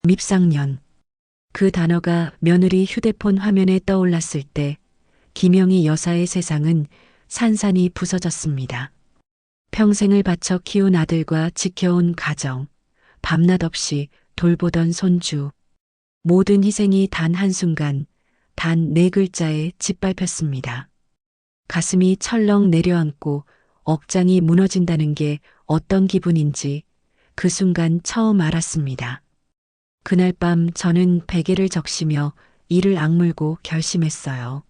밉상년. 그 단어가 며느리 휴대폰 화면에 떠올랐을 때 김영희 여사의 세상은 산산이 부서졌습니다. 평생을 바쳐 키운 아들과 지켜온 가정, 밤낮 없이 돌보던 손주. 모든 희생이 단 한순간, 단 네 글자에 짓밟혔습니다. 가슴이 철렁 내려앉고 억장이 무너진다는 게 어떤 기분인지 그 순간 처음 알았습니다. 그날 밤 저는 베개를 적시며 이를 악물고 결심했어요.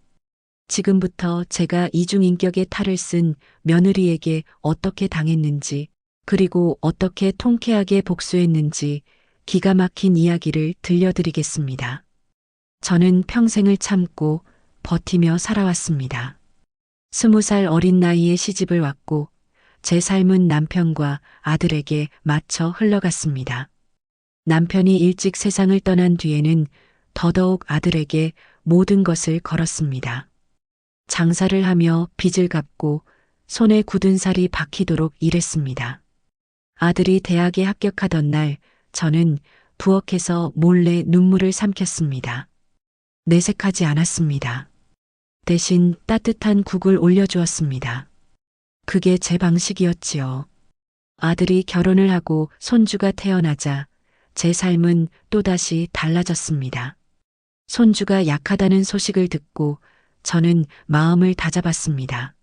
지금부터 제가 이중인격의 탈을 쓴 며느리에게 어떻게 당했는지, 그리고 어떻게 통쾌하게 복수했는지 기가 막힌 이야기를 들려드리겠습니다. 저는 평생을 참고 버티며 살아왔습니다. 20살 어린 나이에 시집을 왔고 제 삶은 남편과 아들에게 맞춰 흘러갔습니다. 남편이 일찍 세상을 떠난 뒤에는 더더욱 아들에게 모든 것을 걸었습니다. 장사를 하며 빚을 갚고 손에 굳은 살이 박히도록 일했습니다. 아들이 대학에 합격하던 날 저는 부엌에서 몰래 눈물을 삼켰습니다. 내색하지 않았습니다. 대신 따뜻한 국을 올려주었습니다. 그게 제 방식이었지요. 아들이 결혼을 하고 손주가 태어나자 제 삶은 또다시 달라졌습니다. 손주가 약하다는 소식을 듣고 저는 마음을 다잡았습니다.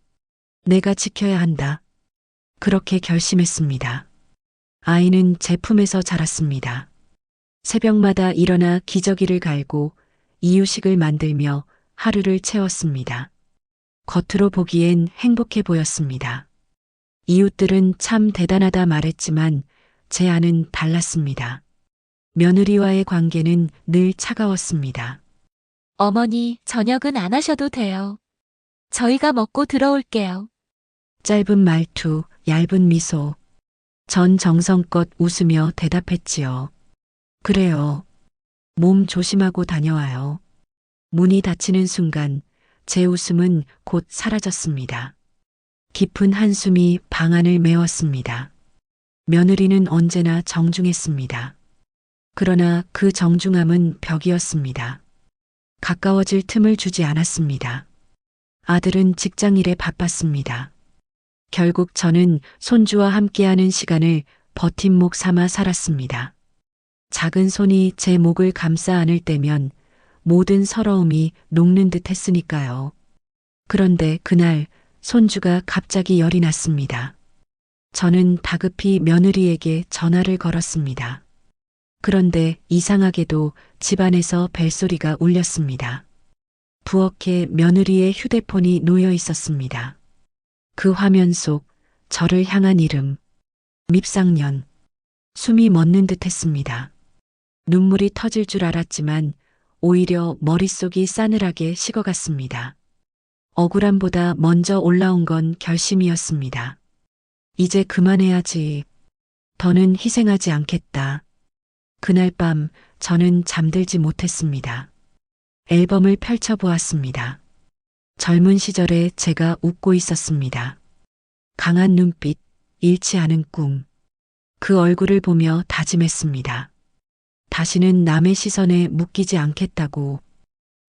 내가 지켜야 한다. 그렇게 결심했습니다. 아이는 제 품에서 자랐습니다. 새벽마다 일어나 기저귀를 갈고 이유식을 만들며 하루를 채웠습니다. 겉으로 보기엔 행복해 보였습니다. 이웃들은 참 대단하다 말했지만 제 안은 달랐습니다. 며느리와의 관계는 늘 차가웠습니다. 어머니, 저녁은 안 하셔도 돼요. 저희가 먹고 들어올게요. 짧은 말투, 얇은 미소. 전 정성껏 웃으며 대답했지요. 그래요. 몸 조심하고 다녀와요. 문이 닫히는 순간 제 웃음은 곧 사라졌습니다. 깊은 한숨이 방 안을 메웠습니다. 며느리는 언제나 정중했습니다. 그러나 그 정중함은 벽이었습니다. 가까워질 틈을 주지 않았습니다. 아들은 직장일에 바빴습니다. 결국 저는 손주와 함께하는 시간을 버팀목 삼아 살았습니다. 작은 손이 제 목을 감싸 안을 때면 모든 서러움이 녹는 듯 했으니까요. 그런데 그날 손주가 갑자기 열이 났습니다. 저는 다급히 며느리에게 전화를 걸었습니다. 그런데 이상하게도 집안에서 벨소리가 울렸습니다. 부엌에 며느리의 휴대폰이 놓여 있었습니다. 그 화면 속 저를 향한 이름, 밉상년. 숨이 멎는 듯 했습니다. 눈물이 터질 줄 알았지만 오히려 머릿속이 싸늘하게 식어갔습니다. 억울함보다 먼저 올라온 건 결심이었습니다. 이제 그만해야지. 더는 희생하지 않겠다. 그날 밤 저는 잠들지 못했습니다. 앨범을 펼쳐보았습니다. 젊은 시절에 제가 웃고 있었습니다. 강한 눈빛, 잃지 않은 꿈. 그 얼굴을 보며 다짐했습니다. 다시는 남의 시선에 묶이지 않겠다고.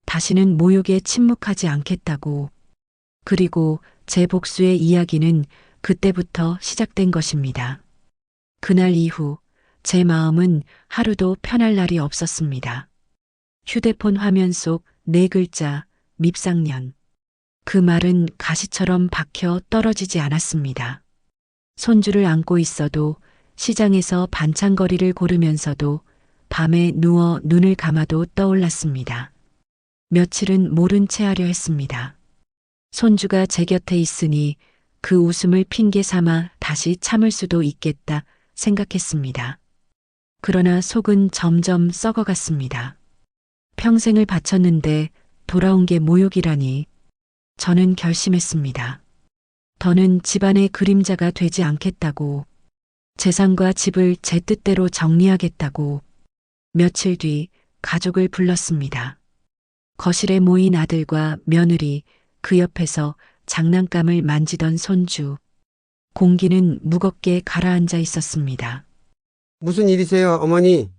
다시는 모욕에 침묵하지 않겠다고. 그리고 제 복수의 이야기는 그때부터 시작된 것입니다. 그날 이후 제 마음은 하루도 편할 날이 없었습니다. 휴대폰 화면 속 네 글자, 밉상년. 그 말은 가시처럼 박혀 떨어지지 않았습니다. 손주를 안고 있어도, 시장에서 반찬거리를 고르면서도, 밤에 누워 눈을 감아도 떠올랐습니다. 며칠은 모른 채 하려 했습니다. 손주가 제 곁에 있으니 그 웃음을 핑계 삼아 다시 참을 수도 있겠다 생각했습니다. 그러나 속은 점점 썩어갔습니다. 평생을 바쳤는데 돌아온 게 모욕이라니. 저는 결심했습니다. 더는 집안의 그림자가 되지 않겠다고. 재산과 집을 제 뜻대로 정리하겠다고. 며칠 뒤 가족을 불렀습니다. 거실에 모인 아들과 며느리, 그 옆에서 장난감을 만지던 손주. 공기는 무겁게 가라앉아 있었습니다. 무슨 일이세요, 어머니?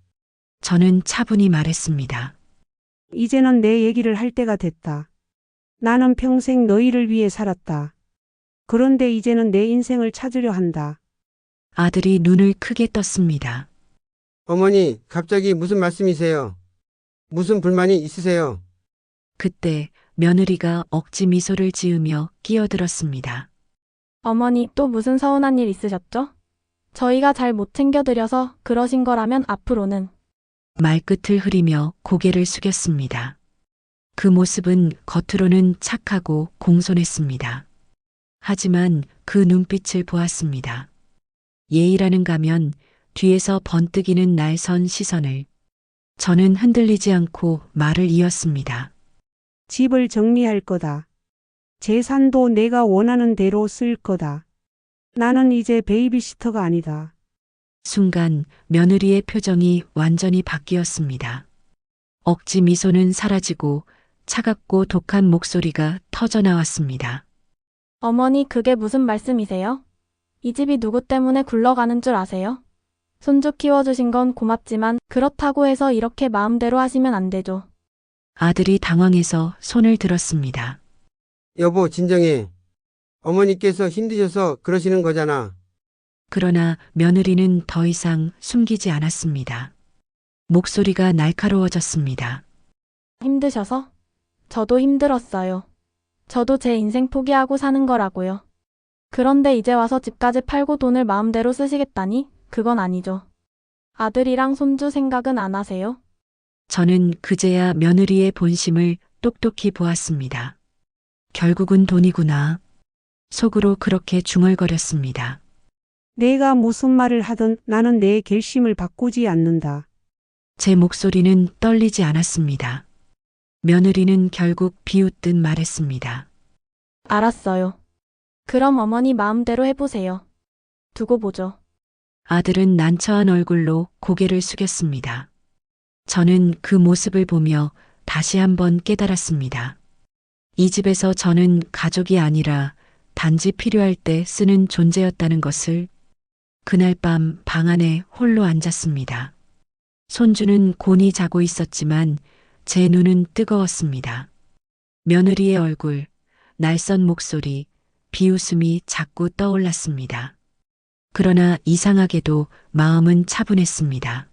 저는 차분히 말했습니다. 이제는 내 얘기를 할 때가 됐다. 나는 평생 너희를 위해 살았다. 그런데 이제는 내 인생을 찾으려 한다. 아들이 눈을 크게 떴습니다. 어머니, 갑자기 무슨 말씀이세요? 무슨 불만이 있으세요? 그때 며느리가 억지 미소를 지으며 끼어들었습니다. 어머니, 또 무슨 서운한 일 있으셨죠? 저희가 잘 못 챙겨드려서 그러신 거라면 앞으로는. 말끝을 흐리며 고개를 숙였습니다. 그 모습은 겉으로는 착하고 공손했습니다. 하지만 그 눈빛을 보았습니다. 예의라는 가면 뒤에서 번뜩이는 날선 시선을. 저는 흔들리지 않고 말을 이었습니다. 집을 정리할 거다. 재산도 내가 원하는 대로 쓸 거다. 나는 이제 베이비시터가 아니다. 순간 며느리의 표정이 완전히 바뀌었습니다. 억지 미소는 사라지고 차갑고 독한 목소리가 터져나왔습니다. 어머니, 그게 무슨 말씀이세요? 이 집이 누구 때문에 굴러가는 줄 아세요? 손주 키워주신 건 고맙지만 그렇다고 해서 이렇게 마음대로 하시면 안 되죠. 아들이 당황해서 손을 들었습니다. 여보, 진정해. 어머니께서 힘드셔서 그러시는 거잖아. 그러나 며느리는 더 이상 숨기지 않았습니다. 목소리가 날카로워졌습니다. 힘드셔서? 저도 힘들었어요. 저도 제 인생 포기하고 사는 거라고요. 그런데 이제 와서 집까지 팔고 돈을 마음대로 쓰시겠다니? 그건 아니죠. 아들이랑 손주 생각은 안 하세요? 저는 그제야 며느리의 본심을 똑똑히 보았습니다. 결국은 돈이구나. 속으로 그렇게 중얼거렸습니다. 내가 무슨 말을 하든 나는 내 결심을 바꾸지 않는다. 제 목소리는 떨리지 않았습니다. 며느리는 결국 비웃듯 말했습니다. 알았어요. 그럼 어머니 마음대로 해보세요. 두고 보죠. 아들은 난처한 얼굴로 고개를 숙였습니다. 저는 그 모습을 보며 다시 한번 깨달았습니다. 이 집에서 저는 가족이 아니라 단지 필요할 때 쓰는 존재였다는 것을. 그날 밤 방 안에 홀로 앉았습니다. 손주는 곤히 자고 있었지만 제 눈은 뜨거웠습니다. 며느리의 얼굴, 날선 목소리, 비웃음이 자꾸 떠올랐습니다. 그러나 이상하게도 마음은 차분했습니다.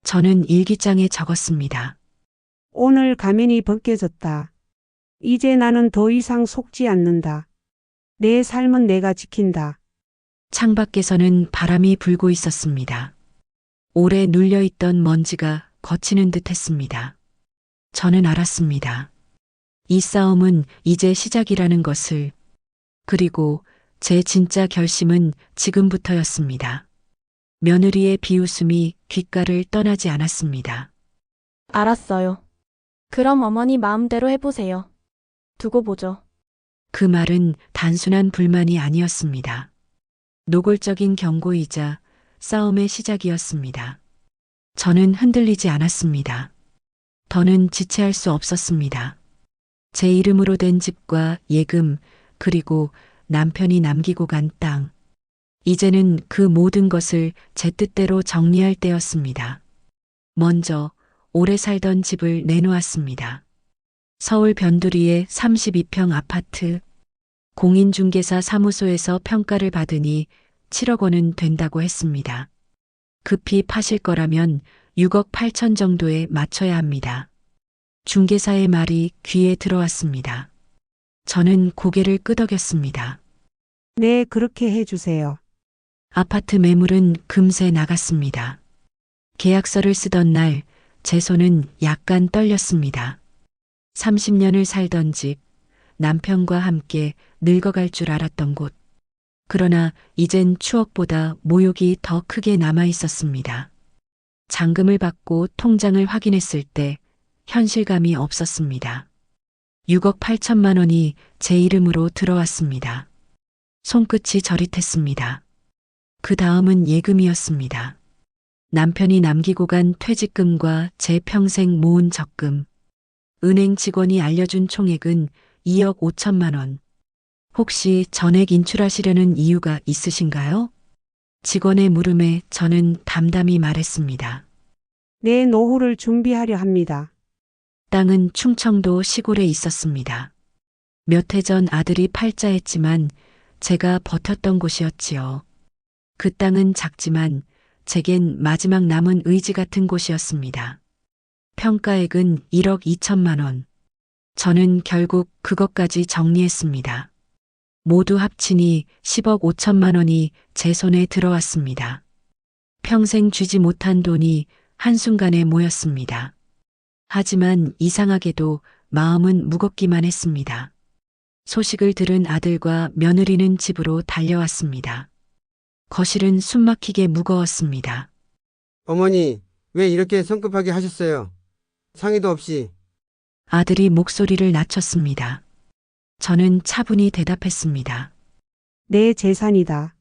저는 일기장에 적었습니다. 오늘 가면이 벗겨졌다. 이제 나는 더 이상 속지 않는다. 내 삶은 내가 지킨다. 창밖에서는 바람이 불고 있었습니다. 오래 눌려있던 먼지가 거치는 듯 했습니다. 저는 알았습니다. 이 싸움은 이제 시작이라는 것을. 그리고 제 진짜 결심은 지금부터였습니다. 며느리의 비웃음이 귓가를 떠나지 않았습니다. 알았어요. 그럼 어머니 마음대로 해보세요. 두고 보죠. 그 말은 단순한 불만이 아니었습니다. 노골적인 경고이자 싸움의 시작이었습니다. 저는 흔들리지 않았습니다. 더는 지체할 수 없었습니다. 제 이름으로 된 집과 예금, 그리고 남편이 남기고 간 땅. 이제는 그 모든 것을 제 뜻대로 정리할 때였습니다. 먼저 오래 살던 집을 내놓았습니다. 서울 변두리의 32평 아파트. 공인중개사 사무소에서 평가를 받으니 7억 원은 된다고 했습니다. 급히 파실 거라면 6억 8천 정도에 맞춰야 합니다. 중개사의 말이 귀에 들어왔습니다. 저는 고개를 끄덕였습니다. 네, 그렇게 해주세요. 아파트 매물은 금세 나갔습니다. 계약서를 쓰던 날 제 손은 약간 떨렸습니다. 30년을 살던 집, 남편과 함께 늙어갈 줄 알았던 곳. 그러나 이젠 추억보다 모욕이 더 크게 남아 있었습니다. 잔금을 받고 통장을 확인했을 때 현실감이 없었습니다. 6억 8천만 원이 제 이름으로 들어왔습니다. 손끝이 저릿했습니다. 그 다음은 예금이었습니다. 남편이 남기고 간 퇴직금과 제 평생 모은 적금. 은행 직원이 알려준 총액은 2억 5천만 원. 혹시 전액 인출하시려는 이유가 있으신가요? 직원의 물음에 저는 담담히 말했습니다. 내 노후를 준비하려 합니다. 땅은 충청도 시골에 있었습니다. 몇 해 전 아들이 팔자했지만 제가 버텼던 곳이었지요. 그 땅은 작지만 제겐 마지막 남은 의지 같은 곳이었습니다. 평가액은 1억 2천만 원. 저는 결국 그것까지 정리했습니다. 모두 합치니 10억 5천만 원이 제 손에 들어왔습니다. 평생 쥐지 못한 돈이 한순간에 모였습니다. 하지만 이상하게도 마음은 무겁기만 했습니다. 소식을 들은 아들과 며느리는 집으로 달려왔습니다. 거실은 숨막히게 무거웠습니다. 어머니, 왜 이렇게 성급하게 하셨어요? 상의도 없이. 아들이 목소리를 낮췄습니다. 저는 차분히 대답했습니다. 내 재산이다.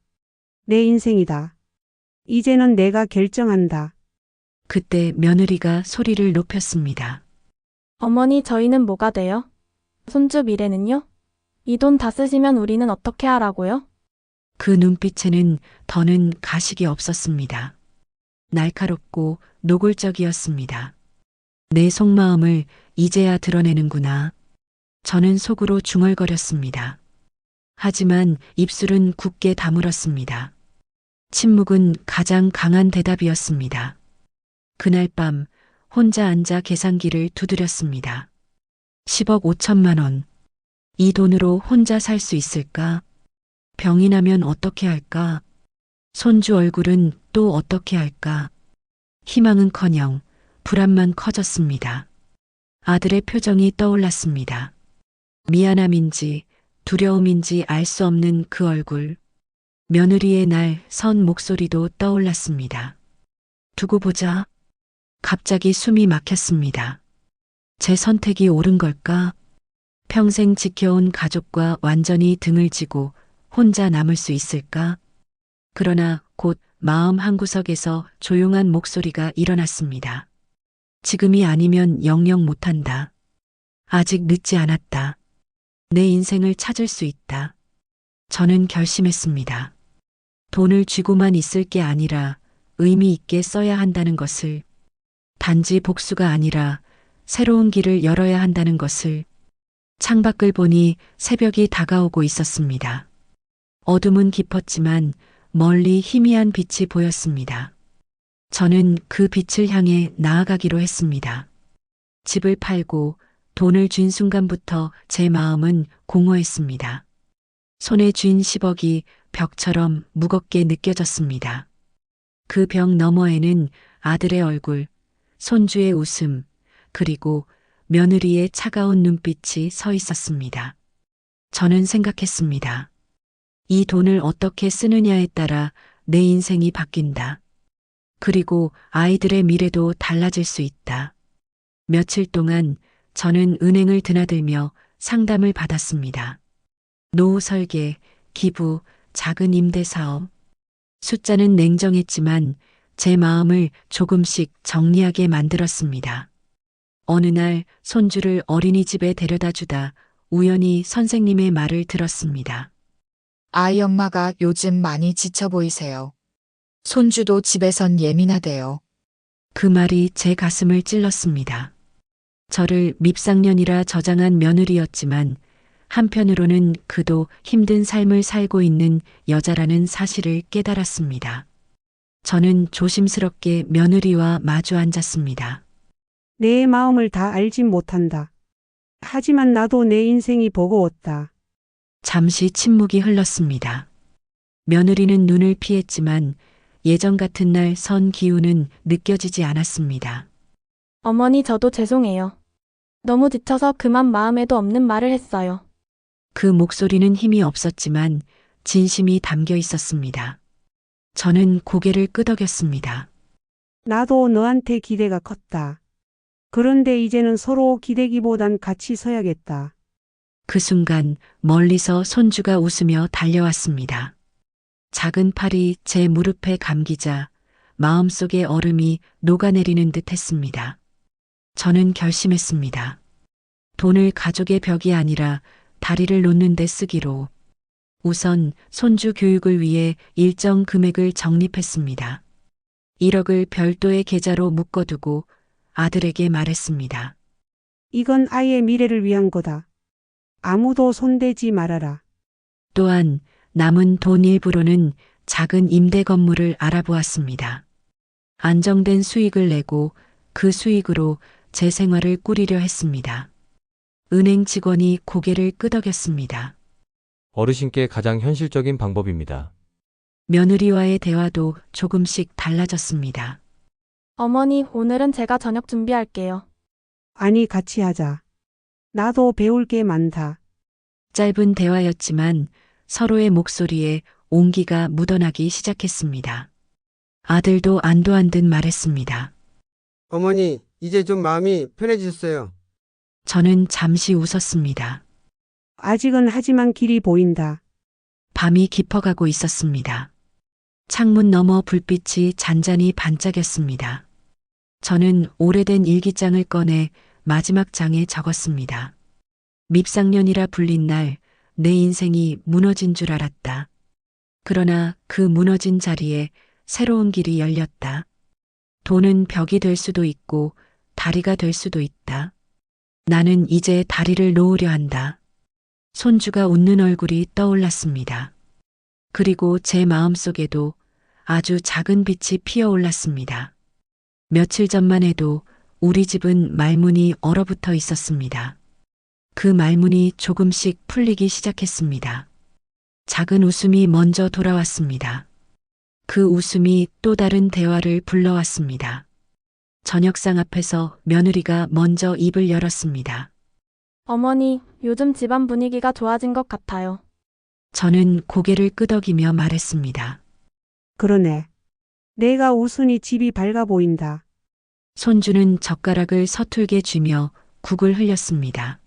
내 인생이다. 이제는 내가 결정한다. 그때 며느리가 소리를 높였습니다. 어머니, 저희는 뭐가 돼요? 손주 미래는요? 이 돈 다 쓰시면 우리는 어떻게 하라고요? 그 눈빛에는 더는 가식이 없었습니다. 날카롭고 노골적이었습니다. 내 속마음을 이제야 드러내는구나. 저는 속으로 중얼거렸습니다. 하지만 입술은 굳게 다물었습니다. 침묵은 가장 강한 대답이었습니다. 그날 밤 혼자 앉아 계산기를 두드렸습니다. 10억 5천만 원. 이 돈으로 혼자 살 수 있을까? 병이 나면 어떻게 할까? 손주 얼굴은 또 어떻게 할까? 희망은커녕 불안만 커졌습니다. 아들의 표정이 떠올랐습니다. 미안함인지 두려움인지 알 수 없는 그 얼굴. 며느리의 날 선 목소리도 떠올랐습니다. 두고 보자. 갑자기 숨이 막혔습니다. 제 선택이 옳은 걸까? 평생 지켜온 가족과 완전히 등을 지고 혼자 남을 수 있을까? 그러나 곧 마음 한구석에서 조용한 목소리가 일어났습니다. 지금이 아니면 영영 못한다. 아직 늦지 않았다. 내 인생을 찾을 수 있다. 저는 결심했습니다. 돈을 쥐고만 있을 게 아니라 의미 있게 써야 한다는 것을, 단지 복수가 아니라 새로운 길을 열어야 한다는 것을. 창밖을 보니 새벽이 다가오고 있었습니다. 어둠은 깊었지만 멀리 희미한 빛이 보였습니다. 저는 그 빛을 향해 나아가기로 했습니다. 집을 팔고 돈을 쥔 순간부터 제 마음은 공허했습니다. 손에 쥔 10억이 벽처럼 무겁게 느껴졌습니다. 그 벽 너머에는 아들의 얼굴, 손주의 웃음, 그리고 며느리의 차가운 눈빛이 서 있었습니다. 저는 생각했습니다. 이 돈을 어떻게 쓰느냐에 따라 내 인생이 바뀐다. 그리고 아이들의 미래도 달라질 수 있다. 며칠 동안 저는 은행을 드나들며 상담을 받았습니다. 노후 설계, 기부, 작은 임대 사업. 숫자는 냉정했지만 제 마음을 조금씩 정리하게 만들었습니다. 어느 날 손주를 어린이집에 데려다 주다 우연히 선생님의 말을 들었습니다. 아이 엄마가 요즘 많이 지쳐 보이세요. 손주도 집에선 예민하대요. 그 말이 제 가슴을 찔렀습니다. 저를 밉상년이라 저장한 며느리였지만 한편으로는 그도 힘든 삶을 살고 있는 여자라는 사실을 깨달았습니다. 저는 조심스럽게 며느리와 마주 앉았습니다. 내 마음을 다 알진 못한다. 하지만 나도 내 인생이 버거웠다. 잠시 침묵이 흘렀습니다. 며느리는 눈을 피했지만 예전 같은 날 선 기운은 느껴지지 않았습니다. 어머니, 저도 죄송해요. 너무 지쳐서 그만 마음에도 없는 말을 했어요. 그 목소리는 힘이 없었지만 진심이 담겨 있었습니다. 저는 고개를 끄덕였습니다. 나도 너한테 기대가 컸다. 그런데 이제는 서로 기대기보단 같이 서야겠다. 그 순간 멀리서 손주가 웃으며 달려왔습니다. 작은 팔이 제 무릎에 감기자 마음속의 얼음이 녹아내리는 듯 했습니다. 저는 결심했습니다. 돈을 가족의 벽이 아니라 다리를 놓는 데 쓰기로. 우선 손주 교육을 위해 일정 금액을 적립했습니다. 1억을 별도의 계좌로 묶어두고 아들에게 말했습니다. 이건 아이의 미래를 위한 거다. 아무도 손대지 말아라. 또한 남은 돈 일부로는 작은 임대 건물을 알아보았습니다. 안정된 수익을 내고 그 수익으로 제 생활을 꾸리려 했습니다. 은행 직원이 고개를 끄덕였습니다. 어르신께 가장 현실적인 방법입니다. 며느리와의 대화도 조금씩 달라졌습니다. 어머니, 오늘은 제가 저녁 준비할게요. 아니, 같이 하자. 나도 배울 게 많다. 짧은 대화였지만 서로의 목소리에 온기가 묻어나기 시작했습니다. 아들도 안도한 듯 말했습니다. 어머니, 이제 좀 마음이 편해지셨어요. 저는 잠시 웃었습니다. 아직은 하지만 길이 보인다. 밤이 깊어가고 있었습니다. 창문 너머 불빛이 잔잔히 반짝였습니다. 저는 오래된 일기장을 꺼내 마지막 장에 적었습니다. 밉상년이라 불린 날 내 인생이 무너진 줄 알았다. 그러나 그 무너진 자리에 새로운 길이 열렸다. 돈은 벽이 될 수도 있고 다리가 될 수도 있다. 나는 이제 다리를 놓으려 한다. 손주가 웃는 얼굴이 떠올랐습니다. 그리고 제 마음속에도 아주 작은 빛이 피어올랐습니다. 며칠 전만 해도 우리 집은 말문이 얼어붙어 있었습니다. 그 말문이 조금씩 풀리기 시작했습니다. 작은 웃음이 먼저 돌아왔습니다. 그 웃음이 또 다른 대화를 불러왔습니다. 저녁상 앞에서 며느리가 먼저 입을 열었습니다. 어머니, 요즘 집안 분위기가 좋아진 것 같아요. 저는 고개를 끄덕이며 말했습니다. 그러네. 내가 웃으니 집이 밝아 보인다. 손주는 젓가락을 서툴게 쥐며 국을 흘렸습니다.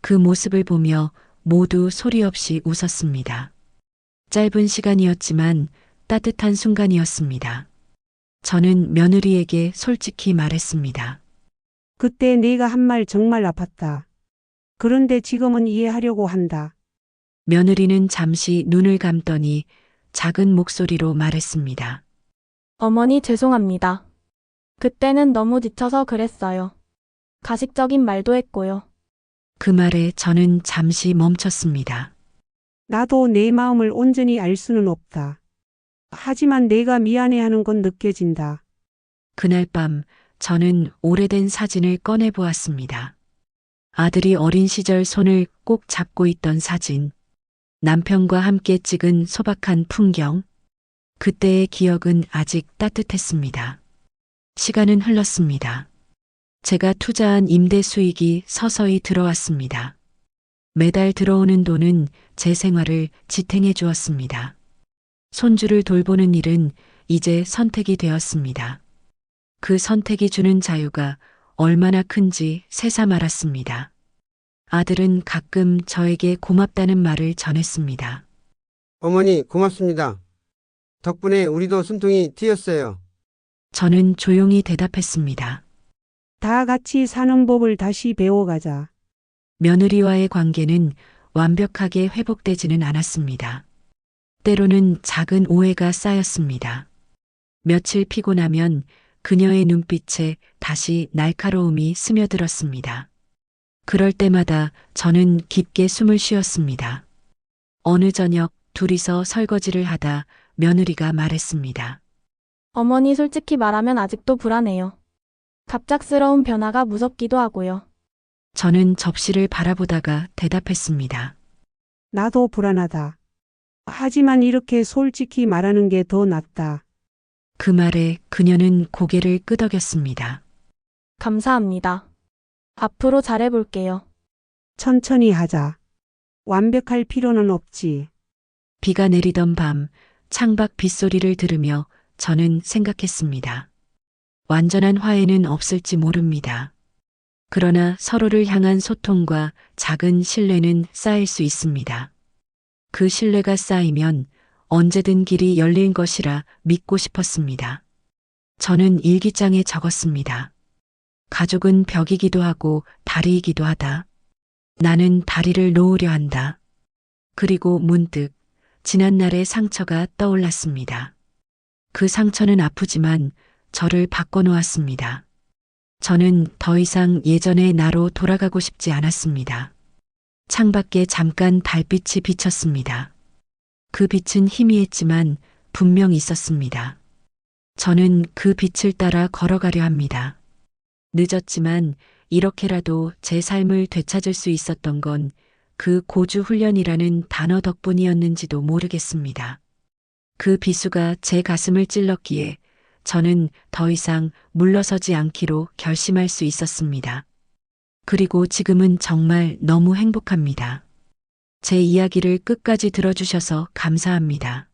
그 모습을 보며 모두 소리 없이 웃었습니다. 짧은 시간이었지만 따뜻한 순간이었습니다. 저는 며느리에게 솔직히 말했습니다. 그때 내가 한 말 정말 아팠다. 그런데 지금은 이해하려고 한다. 며느리는 잠시 눈을 감더니 작은 목소리로 말했습니다. 어머니, 죄송합니다. 그때는 너무 지쳐서 그랬어요. 가식적인 말도 했고요. 그 말에 저는 잠시 멈췄습니다. 나도 내 마음을 온전히 알 수는 없다. 하지만 내가 미안해하는 건 느껴진다. 그날 밤 저는 오래된 사진을 꺼내 보았습니다. 아들이 어린 시절 손을 꼭 잡고 있던 사진, 남편과 함께 찍은 소박한 풍경, 그때의 기억은 아직 따뜻했습니다. 시간은 흘렀습니다. 제가 투자한 임대 수익이 서서히 들어왔습니다. 매달 들어오는 돈은 제 생활을 지탱해 주었습니다. 손주를 돌보는 일은 이제 선택이 되었습니다. 그 선택이 주는 자유가 얼마나 큰지 새삼 알았습니다. 아들은 가끔 저에게 고맙다는 말을 전했습니다. 어머니, 고맙습니다. 덕분에 우리도 숨통이 트였어요. 저는 조용히 대답했습니다. 다 같이 사는 법을 다시 배워가자. 며느리와의 관계는 완벽하게 회복되지는 않았습니다. 때로는 작은 오해가 쌓였습니다. 며칠 피곤하면 그녀의 눈빛에 다시 날카로움이 스며들었습니다. 그럴 때마다 저는 깊게 숨을 쉬었습니다. 어느 저녁 둘이서 설거지를 하다 며느리가 말했습니다. 어머니, 솔직히 말하면 아직도 불안해요. 갑작스러운 변화가 무섭기도 하고요. 저는 접시를 바라보다가 대답했습니다. 나도 불안하다. 하지만 이렇게 솔직히 말하는 게 더 낫다. 그 말에 그녀는 고개를 끄덕였습니다. 감사합니다. 앞으로 잘해볼게요. 천천히 하자. 완벽할 필요는 없지. 비가 내리던 밤 창밖 빗소리를 들으며 저는 생각했습니다. 완전한 화해는 없을지 모릅니다. 그러나 서로를 향한 소통과 작은 신뢰는 쌓일 수 있습니다. 그 신뢰가 쌓이면 언제든 길이 열릴 것이라 믿고 싶었습니다. 저는 일기장에 적었습니다. 가족은 벽이기도 하고 다리이기도 하다. 나는 다리를 놓으려 한다. 그리고 문득 지난날의 상처가 떠올랐습니다. 그 상처는 아프지만 저를 바꿔놓았습니다. 저는 더 이상 예전의 나로 돌아가고 싶지 않았습니다. 창밖에 잠깐 달빛이 비쳤습니다. 그 빛은 희미했지만 분명 있었습니다. 저는 그 빛을 따라 걸어가려 합니다. 늦었지만 이렇게라도 제 삶을 되찾을 수 있었던 건 그 고주 훈련이라는 단어 덕분이었는지도 모르겠습니다. 그 비수가 제 가슴을 찔렀기에 저는 더 이상 물러서지 않기로 결심할 수 있었습니다. 그리고 지금은 정말 너무 행복합니다. 제 이야기를 끝까지 들어주셔서 감사합니다.